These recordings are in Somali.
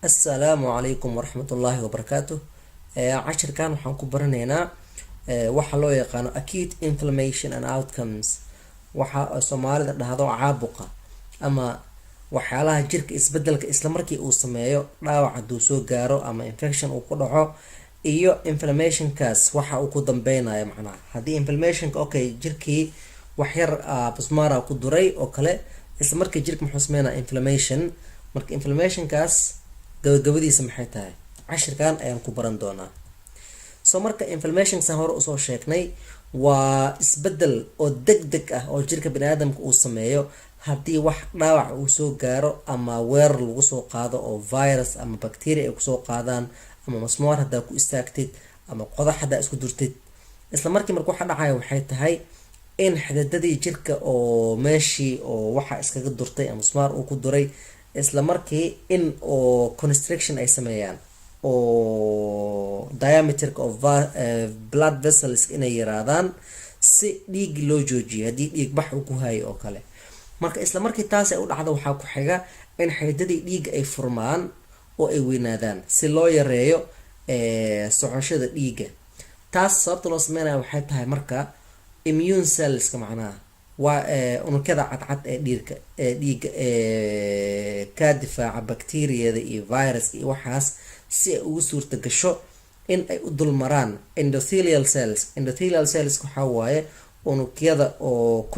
السلام عليكم ورحمة الله وبركاته. عشر كان waxaan ku baranaynaa waxa loo yaqaano acute inflammation and outcomes. waxa Soomaalida dhahdo caabuqa ama waxyaalaha jirka isbedelka isla markii uu sameeyo dhaawac haduu soo gaaro ama infection uu ku dhaco iyo inflammation kaas waxa uu ku dambeynaayo macnaha hadii inflammation okay jirkii wax yar busmaara ku duray oo kale isla markii jirka muxuu sameeynaa inflammation marka inflammation kaas gabagabadiisa maxay tahay cashirkan ayaan ku baran doonaa soo marka inflammation san hore usoo sheegnay waa isbedel oo degdeg ah oo jirka bini'aadamka uu sameeyo haddii wax dhaawac uu soo gaaro ama weerar lagu soo qaado oo virus ama bacteria ay kusoo qaadaan ama masmoor haddaa ku istaagtid ama qodax haddaa isku durtid isla markii marka waxa dhacaya waxay tahay in xididadii jirka oo meeshii oo waxa iskaga durtay ama masmoor uu ku duray isla markii in oo constriction ay sameeyaan oo diameter of blood vessels inay yaraadaan si dhiig loo joojiyo haddii dhiig bax uu ku hayo oo kale marka isla markii taas ay u dhacdo waxaa ku xiga in xididadii dhiigga ay furmaan oo ay weynaadaan si loo yareeyo socoshada dhiigga taas sababta loo sameynayo waxay tahay marka immune cells-ka macnaha waa unugyada cadcad ee dhiigga ka difaaca bacteriyada iyo viruska iyo waxaas si ay ugu suurta gasho in ay u dulmaraan endothelial cells waxaa waaye unugyada oo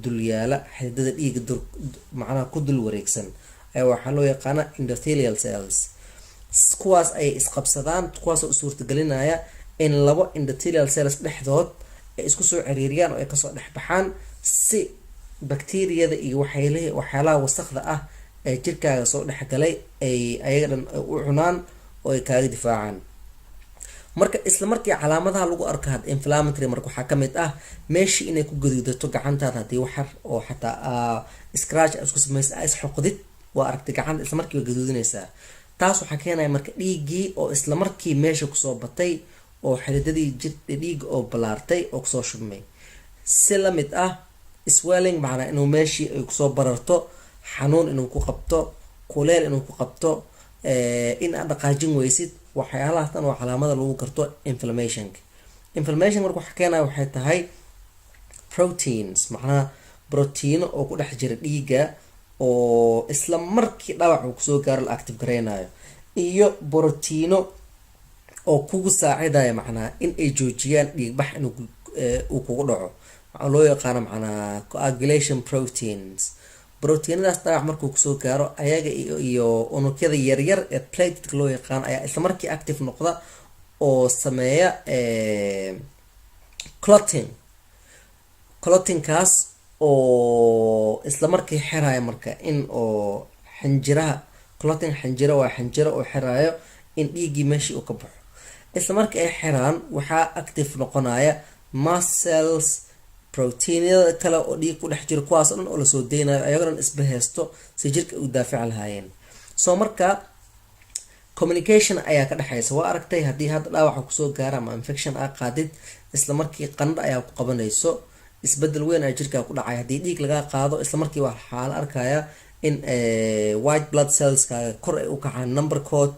dul yaala xididada dhiigga macnaha ku dul wareegsan ayaa waxaa loo yaqaana endothelial cells kuwaas ay isqabsadaan kuwaasoo u suurtagelinaya in labo endothelial cells dhexdood ay isku soo ciriiriyaan oo ay kasoo dhex baxaan si bacteriyada iyo waxyaalaha wasaqda ah ee jirkaaga soo dhexgalay ay ayaga dhan u cunaan oo ay kaaga difaacaan marka isla markii calaamadaha lagu arko had inflammatory marka waxaa kamid ah meeshii inay ku gaduudato gacantaada haddii waxar oo xataa scratch isku samaysa is xoqdid waa aragtay gacanta isla markii way gaduudinaysaa taas waxaa keenaya marka dhiiggii oo isla markii meesha kusoo batay oo xididadii dhiig oo balaartay oo kusoo shubmay si lamid ah swelling macnaa inuu meeshii ay kusoo bararto xanuun inuu ku qabto kuleel inuu ku qabto in aad dhaqaajin weysid waxyaalahaas dhan waa calaamada lagu garto inflammation marka waxa keenaya waxay tahay proteins macnaha brotiino oo ku dhex jira dhiigga oo isla markii dhaawac uu kusoo gaaro la active gareynayo iyo brotiino oo kugu saacidaya macnaha in ay joojiyaan dhiigbax inuu uu kugu dhaco waxaa loo yaqaano macnaha coagulation proteins proteinadaas dhaawac markuu kusoo gaaro ayaga iyo unugyada yaryar ee platelet loo yaqaan ayaa isla markii active noqda oo sameeya clottingkaas oo isla markii xiraya marka in oo xinjiraha clotting xinjiro waa xinjiro oo xirayo in dhiiggii meeshii uu ka baxo isla markii ay xiraan waxaa active noqonaya mast cells proteinada kale oo dhiig ku dhex jiro kuwaas dhan oo lasoo deynayo ayagoo dhan isbahaysto si jirka u daafici lahaayeen soo marka communication ayaa ka dhexeysa waa aragtay haddii hadda dhaawaca kusoo gaara ama infection aa qaadid isla markii qandho ayaa ku qabanayso isbedel weyn ayaa jirkaa ku dhacay haddii dhiig lagaa qaado isla markii waxaa la arkaya in white blood cellskaaga kor ay u kacaan numberkood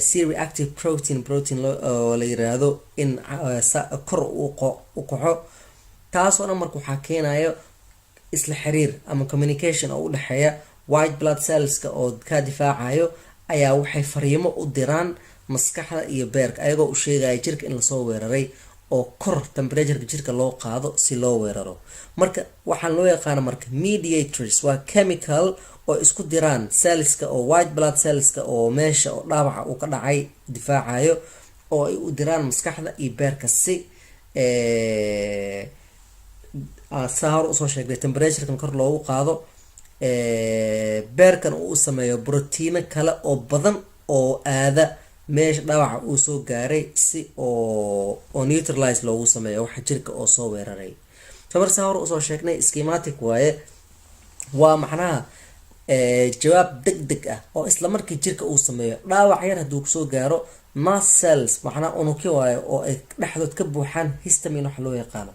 C-reactive protein oo la yiraahdo in kor u kaco taasoo dhan marka waxaa keenayo isla xiriir ama communication oo u dhexeeya white blood cellska oo ka difaacayo ayaa waxay fariimo u diraan maskaxda iyo beerka ayagoo u sheegaya jirka in lasoo weeraray oo kor temperatureka jirka loo qaado si loo weeraro marka waxaan loo yaqaana marka mediators waa chemical oo isku diraan cellska oo white blood cellska oo meesha oo dhaawaca uu ka dhacay difaacayo oo ay u diraan maskaxda iyo beerka si saa hor usoo sheegnay temperaturekan kor loogu qaado beerkan uu sameeyo brotiino kale oo badan oo aada meesha dhaawaca uu soo gaaray si oo neutralize loogu sameeyo waxa jirka oo soo weeraray sabar saa hor usoo sheegnay schematic waaye waa macnaha jawaab degdeg ah oo isla markii jirka uu sameeyo dhaawac yar hadduu kusoo gaaro mast cells macnaha unugyo waaye oo ay dhexdood ka buuxaan histamine waxa loo yaqaano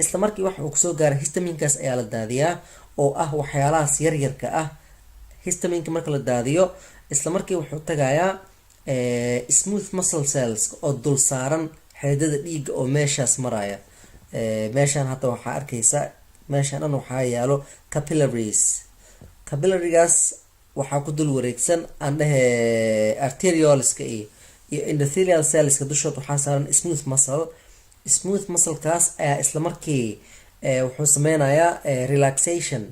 isla markii waxa uu kusoo gaaray histaminkaas ayaa la daadiyaa oo ah waxyaalahaas yaryarka ah histamineka marka la daadiyo isla markii wuxuu tagayaa smooth muscle cells oo dul saaran xididada dhiigga oo meeshaas maraya. Meeshaan hadda waxaa arkaysaa meeshaan dhan waxaa yaalo capillaries waxaa ku dul wareegsan aan dhahe arteriolska iyo endothelial cellska dushood waxaa saaran smooth musclekaas ayaa isla markii wuxuu sameynayaa relaxation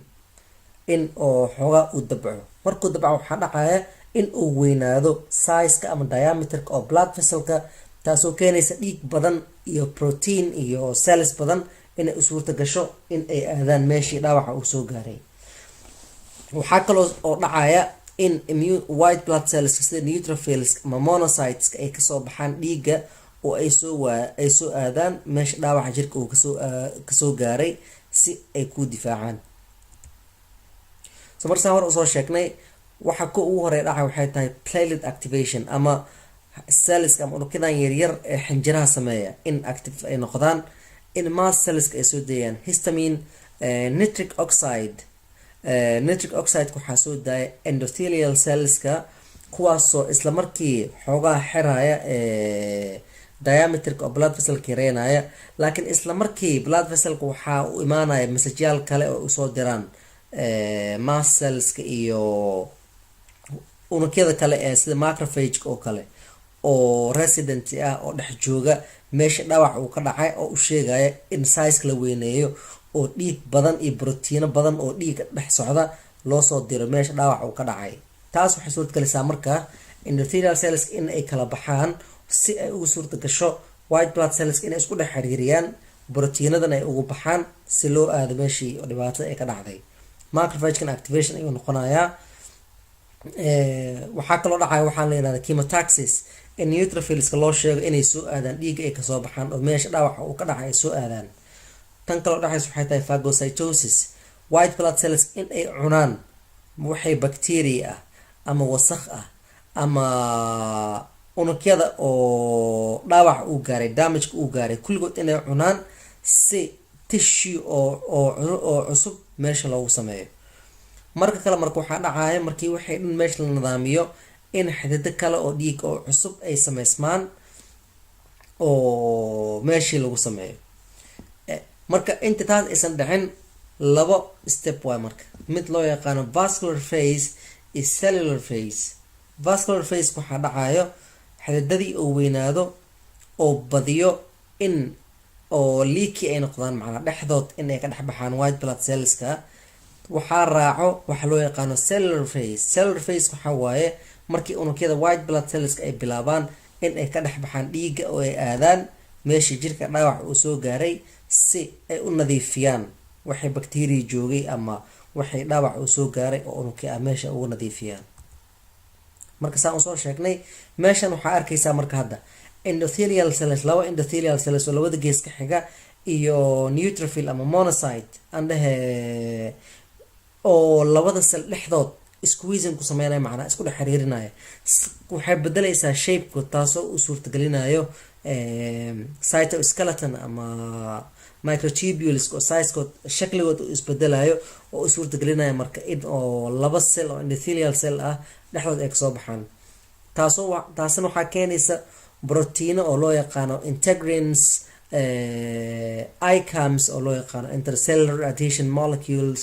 in oo xoogaa uu dabco. markuu dabco waxaa dhacaya in uu weynaado sizeka ama diameterka oo blood vesselka, taasoo keenaysa dhiig badan iyo protein iyo cells badan inay u suurta gasho in ay aadaan meeshii dhaawaca uu soo gaaray. waxaa kaloo oo dhacaya in white blood cells sida neutrophils ama monocytes ay kasoo baxaan dhiigga oo ay soo aadaan meesha dhaawaca jirka uu kasoo gaaray si ay ku difaacaan. so markaan hore usoo sheegnay waxa ugu horeeya dhaca waxay tahay platelet activation ama cellska ama unugyadan yaryar ee xinjiraha sameeya in active ay noqdaan, in mast cellska ay soo deeyaan histamine, nitric oxide waxaa soo daaya endothelial cellska kuwaasoo isla markii xoogaa xiraya diameterka oo blood vesselka yareynaya, laakiin isla markii blood vesselka waxaa u imaanaya masajyaal kale oo usoo diraan mast cellska iyo unugyada kale ee sida macrophageka oo kale oo resident ah oo dhex jooga meesha dhaawac uu ka dhacay oo u sheegaya in size la weyneeyo oo dhiig badan iyo borotiino badan oo dhiiga dhex socda loo soo diro meesha dhaawac uu ka dhacay. taas waxay suurta galisaa markaa endothelial cells in ay kala baxaan si ay ugu suurta gasho white blood cells inay isku dhex xiriiriyaan, borotiinadan ay ugu baxaan si loo aado meeshii dhibaatada ay ka dhacday. macrophagekan activation ayuu noqonayaa. waxaa kaloo dhacaya waxaa la yirahdaa chemotaxis, in neutrophilska loo sheego inay soo aadaan dhiigga ay kasoo baxaan oo meesha dhaawaca uu ka dhacay ay soo aadaan. tan kaloo dhacaysa waxay tahay phagocytosis, white blood cells in ay cunaan waxay bacteria ah ama wasakh ah ama unugyada oo dhaawaca uu gaaray, damageka uu gaaray kulligood inay cunaan si tissue oo cusub meesha loogu sameeyo. marka kale marka waxaa dhacaya markii waxay dhan meesha la nidaamiyo in xidido kale oo dhiig oo cusub ay sameysmaan oo meeshii lagu sameeyo. marka inta taas aysan dhicin labo step waay marka mid loo yaqaano vascular phase iyo cellular phase. vascular phase waxaa dhacayo xididadii oo weynaado oo badiyo in oo leaky ay noqdaan macnaa dhexdood in ay ka dhex baxaan white blood cellska. waxaa raaco waxa loo yaqaano cellular phase. cellular phase waxaa waaye markii unugyada white blood cellska ay bilaabaan in ay ka dhex baxaan dhiigga oo ay aadaan meeshii jirka dhaawac uu soo gaaray si ay u nadiifiyaan waxay bacteria joogay ama waxay dhaawac uu soo gaaray oo unugya ah meesha ugu nadiifiyaan. marka saan usoo sheegnay meeshan waxaa arkaysaa marka hadda endothelial cells, laba endothelial cells oo labada gees ka xiga iyo neutrophil ama monocyte aan dhahe oo labada cell dhexdood squeezing ku sameynaya macnaa isku dhex xiriirinaya. waxay bedelaysaa shapekood taasoo u suurtagelinayo cytoskeleton ama microtubules oo sizekood shakligood u isbedelayo oo u suurtagelinaya marka in oo laba cell oo endothelial cell ah dhexdood ay kasoo baxaan. taasina waxaa keenaysa brotiino oo loo yaqaano integrins, ICAMs oo loo yaqaano intercellular adhesion molecules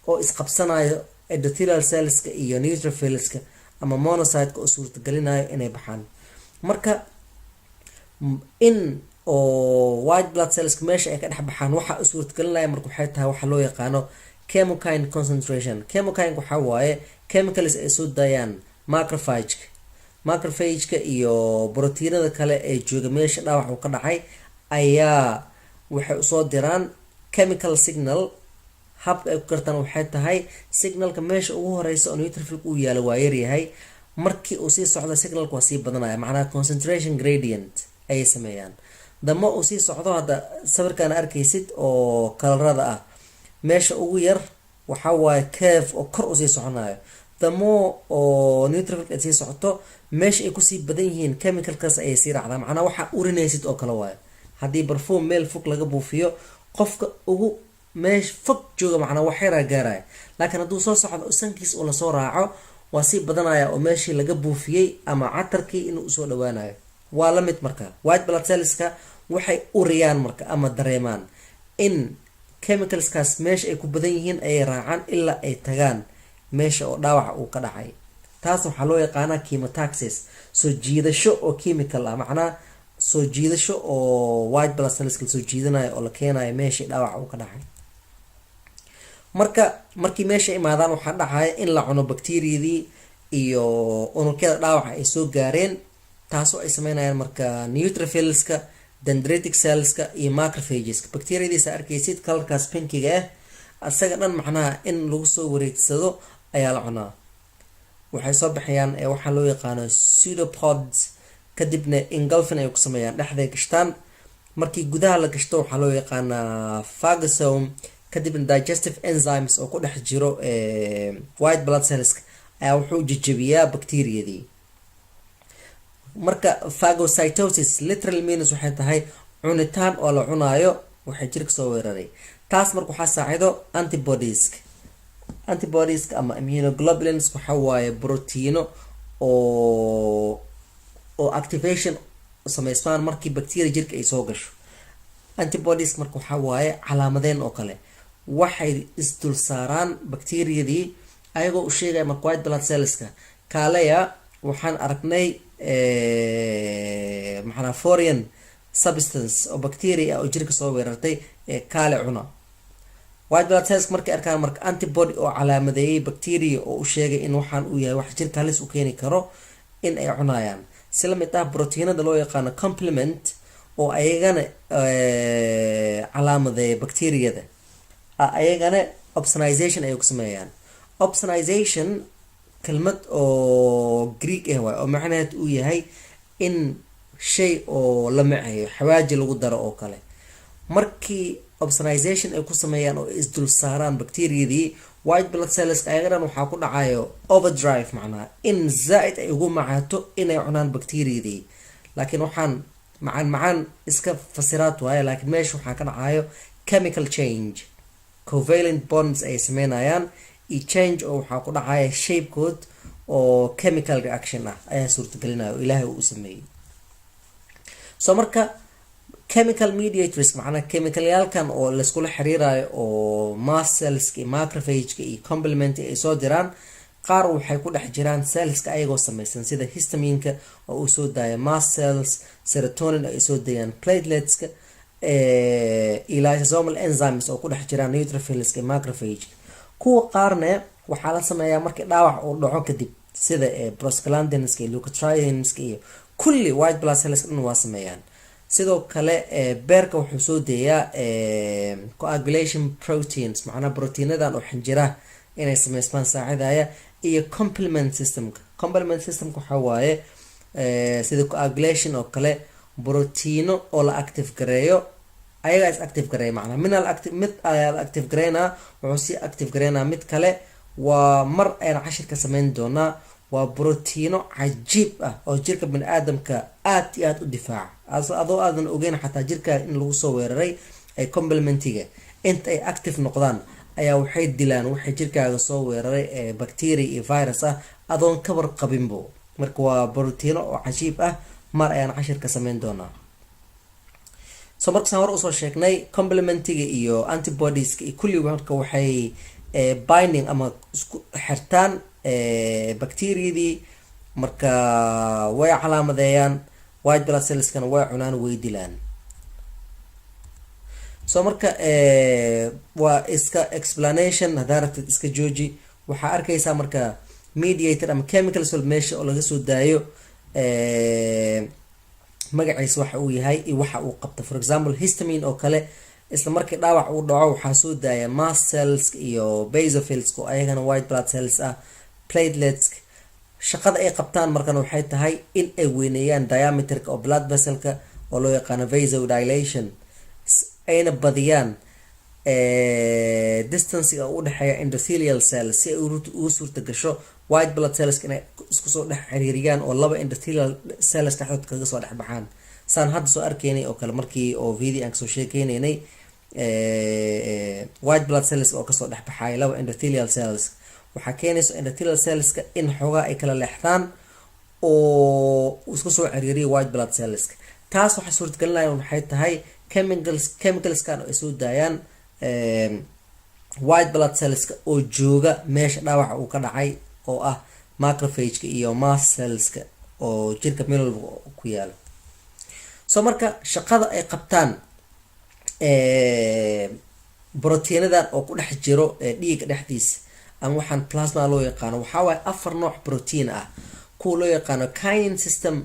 oo isqabsanayo endothelial cellska iyo neutrophilska ama monocyteka oo suurtagelinayo inay baxaan. marka in oo white blood cellska meesha ay ka dhex baxaan waxaa u suurtagelinaya marka waxay tahay waxa loo yaqaano chemokine concentration. chemokine waxaa waaye chemicals ay soo daayaan macrophageka iyo borotiinada kale ee jooga meesha dhaawac uu ka dhacay ayaa waxay usoo diraan chemical signal. habka ay ku gartaan waxay tahay signalka meesha ugu horeysa oo neutrophil uu yaalo waa yaryahay, markii uu sii socdo signalka waa sii badanaya, macnaha concentration gradient ayay sameeyaan. dama uu sii socdo hadda sawirkan arkaysid oo kalarada ah meesha ugu yar waxaa waaye curve oo kor usii soconayo. damo oo neutrophil ay sii socoto meesha ay kusii badan yihiin chemicalkaas ayay sii raacdaa, macnaha waxaa urinaysid oo kale waaye. haddii barfuum meel fog laga buufiyo qofka ugu meesh fog jooga macnaa wax yaraa gaaraya, laakiin hadduu soo socdo sankiis oo lasoo raaco waa sii badanaya oo meeshii laga buufiyey ama catarkii inuu usoo dhawaanayo. waa la mid marka white blood cellska waxay uriyaan marka ama dareemaan in chemicalskaas meesha ay ku badan yihiin ayay raacaan ilaa ay tagaan meesha oo dhaawaca uu ka dhacay. taas waxaa loo yaqaanaa chemotaxis, soo jiidasho oo chemical ah, macnaa soo jiidasho oo white blood cells soo jiidanayo oo la keenayo meeshii dhaawaca uu ka dhacay. markii meesha imaadaan waxaa dhacaya in la cuno bacteriadii iyo unugyada dhaawaca ay soo gaareen, taasoo ay sameynayaan marka neutrophilska, dendritic cellska iyo macrophageska. bacteriadiisa arkaysid colorkaas pinkiga ah, asaga dhan macnaha in lagu soo wareegsado ayaa la cunaa. waxay soo bixiyaan waxaa loo yaqaano pseudopods, kadibna engulfin ay ku sameeyaan, dhexday gashtaan. markii gudaha la gashto waxaa loo yaqaanaa phagosome, kadibna digestive enzymes oo ku dhex jiro white blood cellska ayaa wuxuu jajabiyaa bacteriadii. marka phagocytosis literal means waxay tahay cunitaan oo la cunaayo waxay jirka soo weeraray. taas marka waxaa saacido antibodies ama immunoglobulins, waxa waaye brotiino oo activation sameysmaan markii bacteria jirka ay soo gasho. antibodies marka waxaa waaye calaamadeen oo kale, waxay isdul saaraan bacteriadii ayagoo u sheegaya marka white blood cellska kaaleya waxaan aragnay maxana foreign substance oo bacteria oo jirka soo weerartay kaale cuna. white blood cells markay arkaan marka antibody oo calaamadeeyay bacteria oo u sheegay in waxaan uu yahay wax jirka halis u keeni karo in ay cunayaan. si lamid ah proteinada loo yaqaano complement oo ayagana calaamadeeya bacteriada, ayagana opsonization ay ku sameeyaan. opsonization kelmad oo Greek ah waay oo macnaheed uu yahay in shay oo la macayo xawaaji lagu daro oo kale. markii opsonization ay ku sameeyaan oo isdul saaraan bacteriadii, white blood cells ayagana waxaa ku dhacayo overdrive, macnaha in zaaid ay ugu macaato inay cunaan bacteriadii. laakiin waxaan macaan iska fasiraad waaye, laakiin meesha waxaa ka dhacayo chemical change, covalent bonds ay sameynayaan iyo change oo waxaa ku dhacaya shapekood oo chemical reaction ah ayaa suurtagelinaya oo ilaahay uu sameeyey. so marka chemical mediators macnaha chemicalyaalkan oo layskula xiriirayo oo mast cellska iyo macrophageka iyo complement ay soo diraan, qaar waxay ku dhex jiraan cellska ayagoo sameysan sida histamineka oo uu soo daaya mast cells, serotonin ay soo dayaan plateletska, lysosomal enzymes oo ku dhex jiraan neutrophilska iyo macrophageka. kuwa qaarne waxaa la sameeyaa markii dhaawac uu dhaco kadib, sida prostaglandinska iyo leukotrieska iyo kulli white blood cells dhan waa sameeyaan. sidoo kale beerka wuxuu soo deeyaa coagulation proteins, macnaha proteinadan oo xinjiraha inay sameysmaan saacidaya, iyo complement systemka. complement systemka waxaa waaye sida coagulation oo kale, proteino oo la active gareeyo, ayagaa is active gareeya, macnaha mid ayaa la active gareynaa, wuxuu sii active gareynaa mid kale. waa mar ayaan cashirka sameyn doonaa. waa brotiino cajiib ah oo jirka bani aadamka aad iyo aad u difaaca, adoo aadan ogeyn xataa jirkaa in lagu soo weeraray. ay complementiga inta ay active noqdaan ayaa waxay dilaan waxay jirkaaga soo weeraray ee bacteria iyo virus ah adoon ka warqabinbo. marka waa brotiino oo cajiib ah, mar ayaan cashirka sameyn doonaa. so markaan hore usoo sheegnay complementiga iyo antibodieska iyo kulli marka waxay binding ama isku xirtaan bacteriadii, marka way calaamadeeyaan white blood cellskana way cunaan, way dilaan. so marka waa iska explanation, haddaa rabtid iska jooji. waxaa arkaysaa marka mediator ama chemical meesha oo laga soo daayo magaciisa waxa uu yahay iyo waxa uu qabto. for example histamine oo kale, isla markii dhaawac uu dhaco waxaa soo daaya mast cells iyo basophils oo ayagana white blood cells ah. platelets shaqada ay qabtaan markan waxay tahay in ay weyneeyaan diameterka oo blood vesselka oo loo yaqaano vasodilation, ayna badiyaan distancega u dhexeeya endothelial cells si ay ugu suurta gasho white blood cells inay isku soo dhex xiriiriyaan oo laba endothelial cells dhexdood kaga soo dhex baxaan. saan hadda soo arkaynay oo kale markii oo video aan kasoo sheekeynaynay white blood cells oo kasoo dhex baxaya laba endothelial cells waxaa keenaysa endothelial cellska in xoogaa ay kala leexdaan oo isku soo ciriiriya white blood cellska. taas waxaa suurtagelinaya waxay tahay chemicalskan oo ay soo daayaan white blood cellska oo jooga meesha dhaawaca uu ka dhacay oo ah macrophageka iyo mast cellska oo jirka meel walba ku yaala. so marka shaqada ay qabtaan brotiinadan oo ku dhex jiro dhiiga dhexdiisa ama waxaan plasma loo yaqaano waxaa waaye 4 nooc protein ah. kuwa loo yaqaano kinin system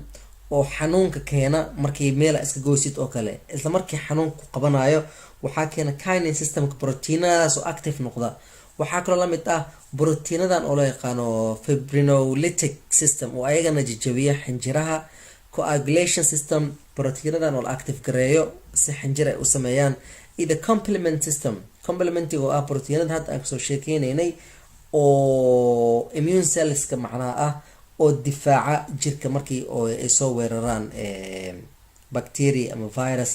oo xanuunka keena markii meel iska goosid oo kale, isla markii xanuunku qabanayo waxaa keena kinin systemka proteinadaas oo active noqda. waxaa kaloo lamid ah brotiinadan oo loo yaqaano fibrinolytic system oo ayagana jajabiya xinjiraha. coagulation system proteinadan oo la active gareeyo si xinjir ay u sameeyaan. iyo the complement system complementiga oo ah proteinada hadda aan kasoo sheekeynaynay oo immune cellska macnaha ah oo difaaca jirka markii oo ay soo weeraraan bacteria ama virus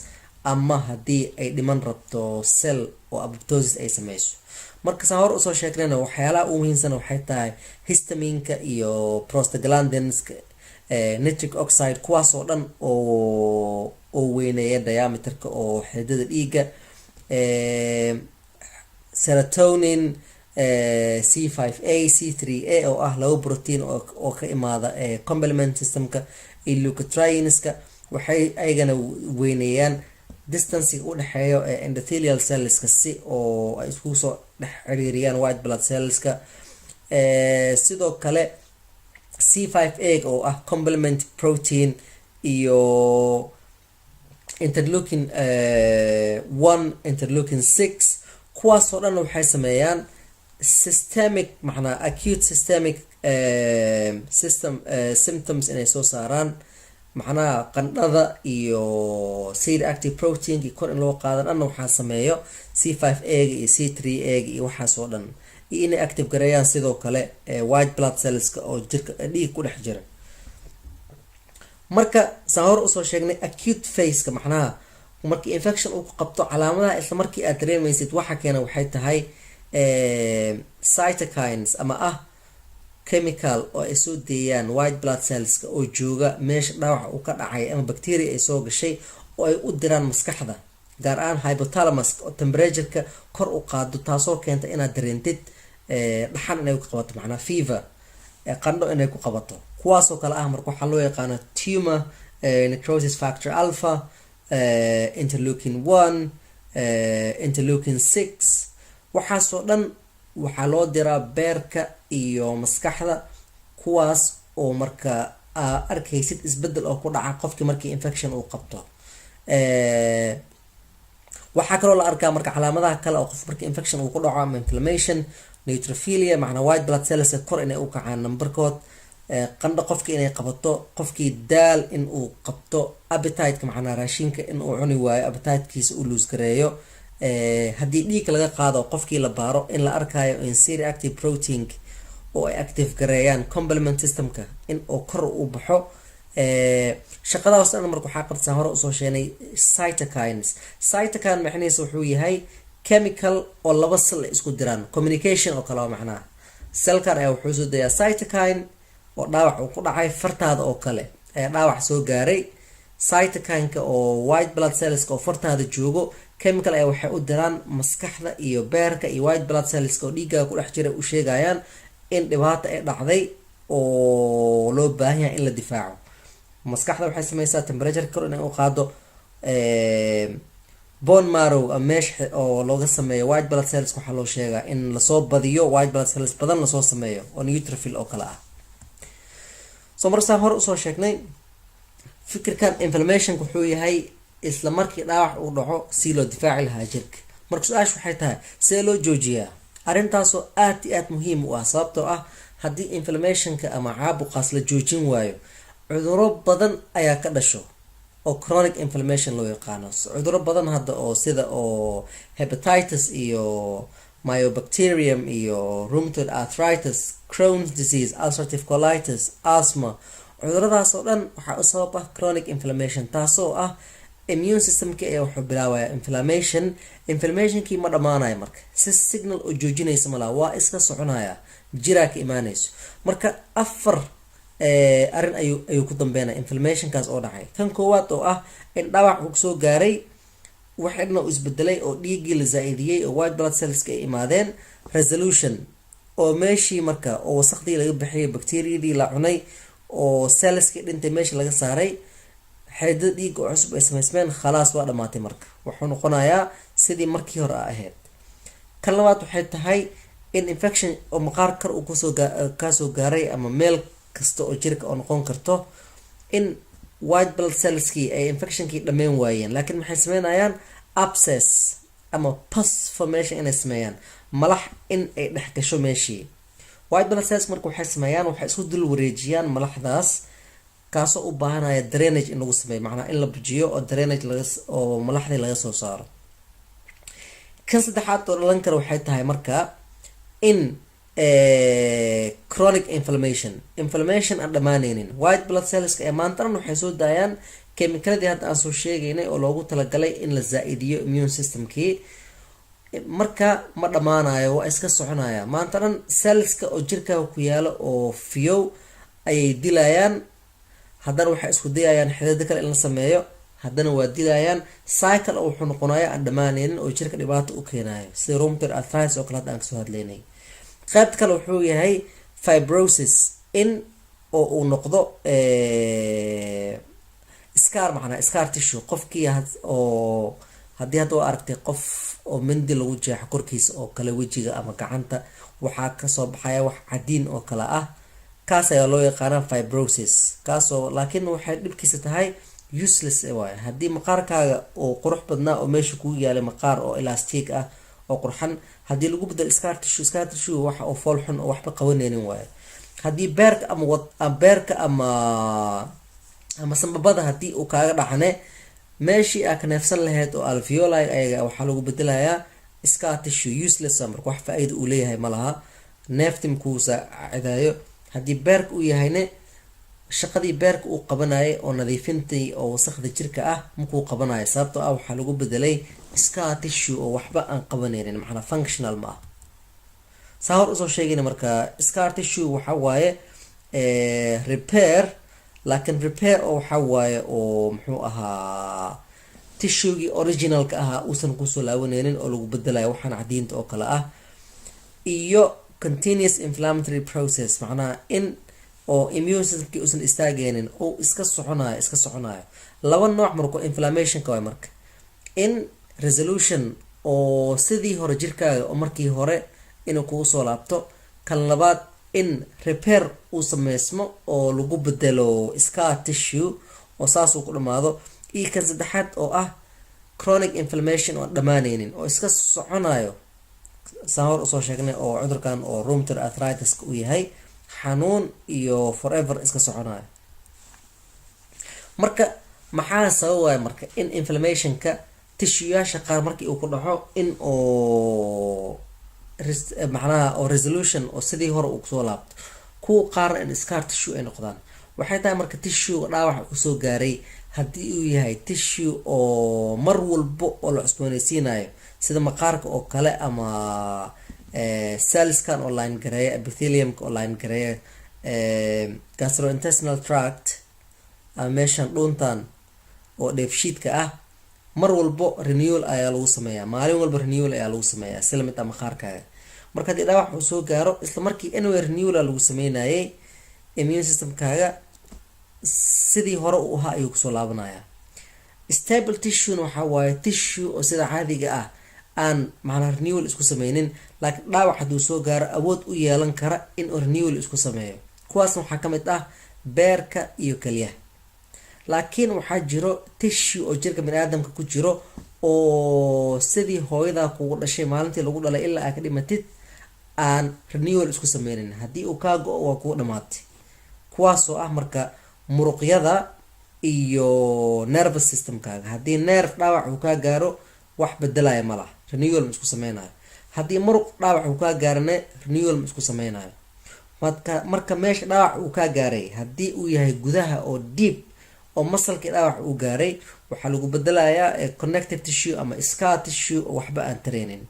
ama haddii ay dhiman rabto cell oo apoptosis ay sameyso. markasaan hor usoo sheegnayna waxyaalaha ugu muhiimsan waxay tahay histaminka iyo prostaglandinska, nitric oxide kuwaas oo dhan oo weyneeya diameterka oo xididada dhiiga, serotonin, C5a C3a oo ah laba protein oo ka imaada complement systemka, iyo leukotrieneska waxay ayagana weyneeyaan distancega u dhexeeyo endothelial cellska si oo ay isku soo dhex xiriiriyaan white blood cellska. sidoo kale C5a oo ah complement protein iyo interleukin 1 interleukin 6 kuwaasoo dhan waxay sameeyaan systemic macnaa acute systemic system symptoms inay soo saaraan macnaha qandhada iyo C-reactive protein kor in loo qaadan dhanna waxaa sameeyo C5a iyo C3a iyo waxaasoo dhan, iyo inay active gareeyaan sidoo kale white blood cellska oo jirka dhiig ku dhex jira. marka saan hor usoo sheegnay acute phaseka macnaha markii infection uu qabto calaamadaha isla markii aad dareemaysid waxa keena waxay tahay cytokines ama ah chemical oo ay soo deeyaan white blood cellska oo jooga meesha dhaawaca uu ka dhacay ama bacteria ay soo gashay oo ay u diraan maskaxda gaar ahaan hypothalamus oo temperatureka kor u qaado taasoo keenta inaad dareentid dhaxan inay ku qabato macnaa fever, qandho inay ku qabato. kuwaasoo kale ah marka waxaa loo yaqaano tumor necrosis factor alpha, interleukin 1, interleukin 6 waxaasoo dhan waxaa loo diraa beerka iyo maskaxda, kuwaas oo marka arkaysid isbedel oo ku dhaca qofkii markii infection uu qabto. waxaa kaloo la arkaa marka calaamadaha kale oo qof markii infection uu ku dhaco ama inflammation, neutrophilia macnaa white blood cells kor inay u kacaan numberkood, qandho qofkii inay qabato, qofkii daal in uu qabto, appetite macnaa raashinka in uu cuni waayo, appetitekiisa uu lose gareeyo. haddii dhiig laga qaado qofkii la baaro in la arkayo in C-reactive protein oo ay active gareeyaan complement systemka in oo kor u baxo. shaqadaas dhan marka waxaa qabtaa hore usoo sheegnay cytokines. cytokine macnihiisa wuxuu yahay chemical oo laba cell isku diraan, communication oo kale macnaha cellkan ayaa wuxuu soo dayaa cytokine oo dhaawac uu ku dhacay fartaada oo kale ayaa dhaawac soo gaaray. cytokineka oo white blood cells oo fartaada joogo chemical ayaa waxay u diraan maskaxda iyo beerka iyo white blood cells oo dhiigga ku dhex jira u sheegayaan in dhibaato ay dhacday oo loo baahan yahay in la difaaco. maskaxda waxay sameysaa temperature kor inay u qaado, bone marrow meesha oo looga sameeyo white blood cells waxaa loo sheegaa in lasoo badiyo white blood cells badan lasoo sameeyo oo neutrophil oo kale ah. soo markaa hore usoo sheegnay fikirkan inflammation wuxuu yahay isla markii dhaawac uu dhaco si loo difaaci lahaa jirka. marka su-aashu waxay tahay see loo joojiyaa? arrintaasoo aad iyo aad muhiim u ah, sababtoo ah haddii inflammationka ama caabuqaas la joojin waayo cuduro badan ayaa ka dhasho oo chronic inflammation loo yaqaano. cuduro badan hadda oo sida oo hepatitis iyo myobacterium iyo rheumatoid arthritis, Crohn's disease, ulcerative colitis, asthma, cuduradaas oo dhan waxaa u sabab ah chronic inflammation, taasoo ah immune systemki ayaa wuxuu bilaabaya inflammationkii ma dhamaanayo marka si signal oo joojinaysa malaha waa iska soconaya jiraa ka imaanayso marka afar arrin ayuu ku dambeynaya inflammationkaas oo dhacay kan koowaad oo ah in dhaawac uu soo gaaray waxna uu isbedelay oo dhiiggii la zaa-idiyey oo white blood cells ay imaadeen resolution oo meeshii marka oo wasaqdii laga bixiyay bacteriadii la cunay oo cellskii dhintay meesha laga saaray xeedada dhiig oo cusub ay samaysmeen khalaas waa dhamaatay marka wuxuu noqonayaa sidii markii hore ahayd kan labaad waxay tahay in infection oo maqaar kar uu kasoo gaaray ama meel kasta oo jirka oo noqon karto in white blood cellskii ay infectionkii dhammeyn waayeen laakiin maxay sameynayaan abscess ama pus formation inay sameeyaan malax in ay dhex gasho meeshii white blood cells marka waxay sameeyaan waxay isku dul wareejiyaan malaxdaas kaasoo u baahanaya drainage in lagu sameeyo macnaha in la bujiyo oo drainage oo malaxdii laga soo saaro kan saddexaad oo dhalan kara waxay tahay marka in chronic inflammation aan dhamaaneynin white blood cellska ee maantanan waxay soo daayaan chemicaladii hadda aan soo sheegaynay oo loogu talagalay in la zaa-idiyo immune systemkii marka ma dhamaanayo waa iska soconaya maantanan cellska oo jirkaaga ku yaalo oo fiyow ayay dilayaan haddana waxay isku dayayaan xidado kale in la sameeyo haddana waa dilayaan cycle oo wuxuu noqonaya aan dhamaaneynin oo jirka dhibaato u keenayo sida rheumatoid arthritis oo kale hadda aan kasoo hadlaynay qaybta kale wuxuu yahay fibrosis in oo uu noqdo scar tissue qofkii oo haddii hadda waa aragtay qof oo mindi lagu jeexo korkiisa oo kale wejiga ama gacanta waxaa kasoo baxaya wax cadiin oo kale ah kaas ayaa loo yaqaana fibrosis kaasoo laakiin waxay dhibkiisa tahay useless waay haddii maqaarkaaga oo qurux badnaa oo meesha kugu yaalay maqaar oo elastic ah oo qurxan haddii lagu bedelo scar tissue waxa oo fool xun oo waxba qabaneynin waayo haddii beerka ama sambabada haddii uu kaaga dhacne meeshii aa ka neefsan lahayd oo alveoli ayaga waxaa lagu bedelayaa scar tissue useless marka wax faa-iida uu leeyahay malaha neefti makuu saacidayo haddii beerka uu yahayne shaqadii beerka uu qabanayay oo nadiifintii oo wasaqda jirka ah makuu qabanayo sababtoo ah waxaa lagu bedelay scar tissue oo waxba aan qabaneynin macnaa functional ma ah saa hor usoo sheegayna marka scar tissue waxa waaye repair laakiin repair oo waxa waaye oo muxuu ahaa tissuegii originalka ahaa uusan kusoo laabaneynin oo lagu bedelayo waxaan cadiinta oo kale ah iyo continuous inflammatory process macnaha in oo immune systemkii uusan istaageynin oo iska soconayo laba nooc marko inflammationka waay marka in resolution oo sidii hore jirkaaga oo markii hore inuu kugu soo laabto kan labaad in repair uu sameysmo oo lagu bedelo scar tissue oo saasuu ku dhamaado iyo kan saddexaad oo ah chronic inflammation oo dhamaaneynin oo iska soconayo saan hor usoo sheegnay oo cudurkan oo rheumatoid arthritis uu yahay xanuun iyo forever iska soconayo marka maxaa sababaya marka in inflammationka tissueyaasha qaar markii uu ku dhaco in oo macnaha oo resolution oo sidii hore uu kusoo laabto kuwa qaarna in scar tissue ay noqdaan waxay tahay marka tissue dhaawac kusoo gaaray haddii uu yahay tissue oo mar walbo oo la cusboonaysiinayo sida maqaarka oo kale ama cellskan oo line gareeya epitheliumka oo line gareeya gastrointestinal tract ama meeshan dhuuntan oo dheefshiidka ah mar walbo renewal ayaa lagu sameeyaa maalin walba renewal ayaa lagu sameeyaa sila mid ah maqaarkaaga marka haddii dhaawac uu soo gaaro isla markii anyway renewal lagu sameynayay immune systemkaaga sidii hore u ahaa ayuu kusoo laabanayaa stable tissue waxa waaye tissue oo sida caadiga ah aan macnaa renewal isku sameynin laakiin dhaawac hadduu soo gaaro awood u yeelan kara in renewal isku sameeyo kuwaasna waxaa ka mid ah beerka iyo kaliyaha laakiin waxaa jiro tissue oo jirka baniaadamka ku jiro oo sidii hooyadaa kugu dhashay maalintii lagu dhalay ilaa aa ka dhimatid aan renewal isku sameynin haddii uu kaa go-o waa kugu dhamaatay kuwaasoo ah marka muruqyada iyo nervous systemkaaga haddii nerve dhaawac uu kaa gaaro wax bedelaya malaha renewal ma isku sameynayo haddii muruq dhaawac uu kaa gaarane renewal ma isku sameynayo marka meesha dhaawac uu kaa gaaray haddii uu yahay gudaha oo deep oo masalkii dhaawac uu gaaray waxaa lagu bedelayaa connective tissue ama scar tissue oo waxba aan tareenin.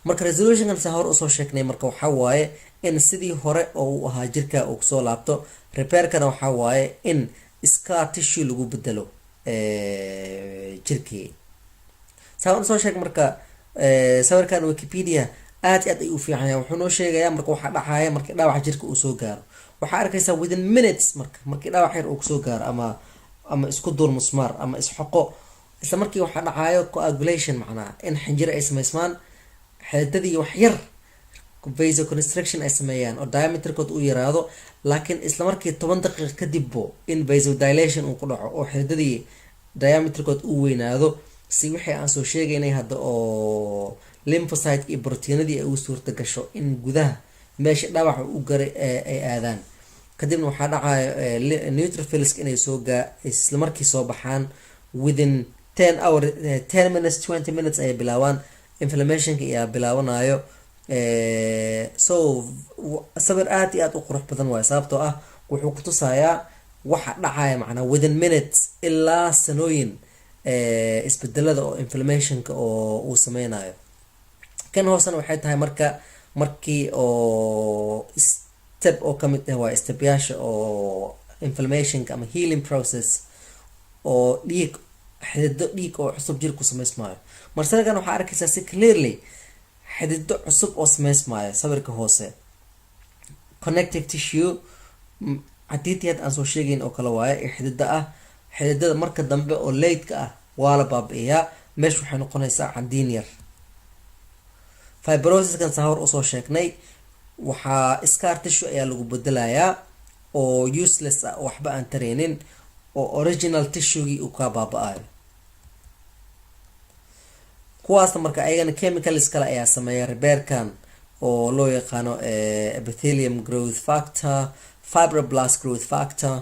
marka resolutionkan saa hore usoo sheegnay marka waxaa waaye in sidii hore oo uu ahaa jirka uu kusoo laabto. repairkana waxaa waaye in scar tissue lagu bedelo jirkii. saa usoo sheeg marka sawirkan Wikipedia aad iyo aad ay u fiican yahay. wuxuu noo sheegayaa marka waxaa dhacaya markii dhaawaca jirka uu soo gaaro. waxaa arkaysaa within minutes markii dhaawac yar uu kusoo gaaro ama isku duul musmaar ama isxoqo, isla markii waxaa dhacayo coagulation, macnaha in xinjiro ay samaysmaan, xididadii wax yar vasoconstriction ay sameeyaan oo diameterkood uu yaraado, laakiin isla markii 10 daqiiqo kadibbo in vasodilation uu ku dhaco oo xididadii diameterkood uu weynaado, si wixii aan soo sheegaynay hadda oo lymphocyte iyo proteinadii ay u suurta gasho in gudaha meesha dhaawaca u garay ay aadaan. kadibna waxaa dhacayo neutrophils inay isla markii soo baxaan within 10 minutes 20 minutes ay bilaawaan. inflammationka ayaa bilaabanayo. so sawir aad iyo aad u qurux badan waayo, sababtoo ah wuxuu ku tusayaa waxa dhacaya macnaa within minutes ilaa sanooyin isbedelada oo inflammationka oo uu sameynayo. kan hoosena waxay tahay markii oo step oo kamid ah waa stepyaasha oo inflammationka ama healing process oo xidido dhiig oo cusub jir ku samaysmaayo. marsalkan waxaa arkaysaa si clearly xidido cusub oo samaysmaayo. sawirka hoose connective tissue cadiitiyad aan soo sheegayn oo kale waaye ee xidida ah. xididada marka dambe oo leydka ah waa la baabi'iyaa, meesha waxay noqonaysaa cadiin yar. fibrosiskan saa hor usoo sheegnay waxaa scar tissue ayaa lagu bedelayaa oo useless ah, waxba aan tareenin, oo original tissuegii uu ka baaba'ayo. kuwaasna marka ayagana chemicals kale ayaa sameeya repairkan oo loo yaqaano epithelium growth factor, fibroblast growth factor,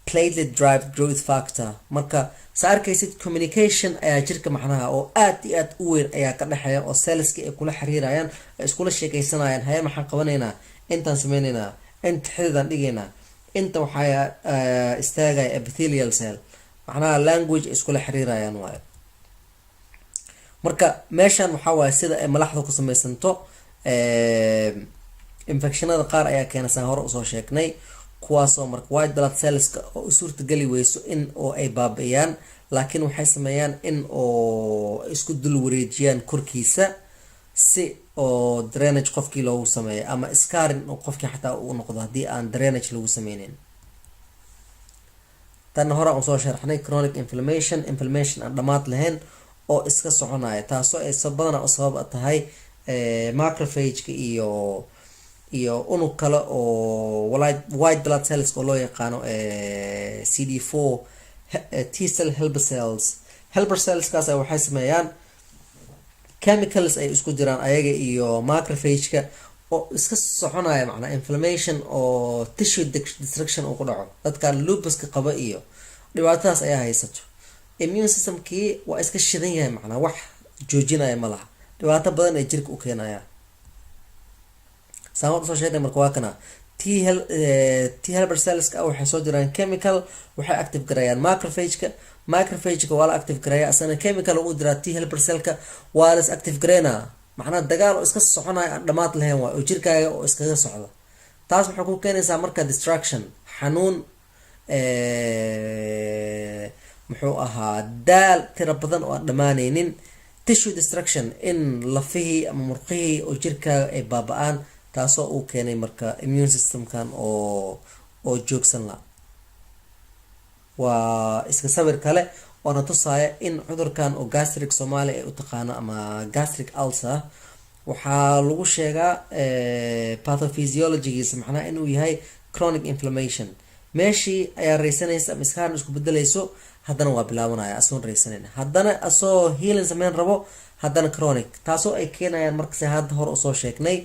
platelet derived growth factor. marka saa arkaysid communication ayaa jirka macnaha oo aad iyo aad u weyn ayaa ka dhexeeya oo cellski ay kula xiriirayaan, ay iskula sheekaysanayaan. haye maxaan qabanaynaa, intaan sameynaynaa, inta xididaan dhigaynaa, inta waxaa istaagaya epithelial cell, macnaha language ay iskula xiriirayaan waayo. marka meeshan waxaa waaye sida ay malaxda ku samaysanto. infectionada qaar ayaa keena saan hore usoo sheegnay, kuwaasoo marka white blood cellska oo u suurtageli weyso in oo ay baabi'iyaan, laakiin waxay sameeyaan in oo isku dul wareejiyaan korkiisa si oo drainage qofkii loogu sameeyo ama scarring oo qofkii xataa uu noqdo haddii aan drainage lagu sameynin. tan hore aan soo sharaxnay chronic inflammation aan dhamaad lahayn oo iska soconaya, taasoo ay badanaa u sabab tahay macrophage-ka iyo unug kale oo white blood cells oo loo yaqaano CD4 T cell helper cells kaas waxay sameeyaan chemicals ay isku jiraan ayaga iyo macrophage-ka oo iska soconaya, macnaa inflammation oo tissue destruction uu ku dhaco. dadka lupuska qaba iyo dhibaatadaas ayaa haysato. immune systemkii waa iska shidan yahay, macnaa wax joojinaya ma laha, dhibaato badan ay jirka u keenayaan. saan soo sheegnay marka waa kana T helper cells waxay soo jiraan chemical, waxay active garayaan macrophage-ka waa la active garaya, asana chemical u diraa T helper cell-ka waa la active garayna. macnaa dagaal oo iska soconaya aan dhamaad lahayn waa oo jirkaaga oo iskaga socda. taas waxay ku keenaysaa marka distraction, xanuun, muxuu ahaa daal tira badan oo aan dhamaanaynin, tissue destruction in lafihii ama murqihii oo jirkaaga ay baaba'aan, taasoo uu keenay marka immune systemkan oo joogsan la. waa iska sawir kale oo na tusaaya in cudurkan oo gastric Soomaali ay u taqaano ama gastric ulcer waxaa lagu sheegaa pathophysiologigiisa, macnaha inuu yahay chronic inflammation. meeshii ayaa raysanaysa ama iskaarn isku bedelayso, haddana waa bilaabanaya asoon raysaneyn, haddana asoo healing sameyn rabo, haddana chronic, taasoo ay keenayaan markase hadda hore usoo sheegnay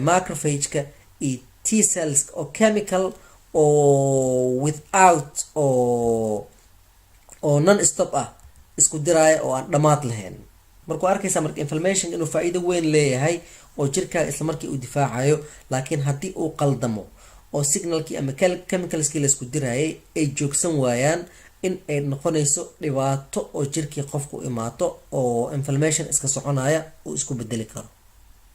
macrophage-ka iyo T cells oo chemical oo without oo non stop ah isku diraya oo aan dhamaad lahayn. markuu arkaysa marka inflammation inuu faa'iido weyn leeyahay oo jirkaaga isla markii uu difaacayo, laakiin haddii uu qaldamo oo signalkii ama chemicalskii la isku dirayay ay joogsan waayaan in ay noqonayso dhibaato oo jirkii qofku imaato oo inflammation iska soconaya uu isku bedeli karo.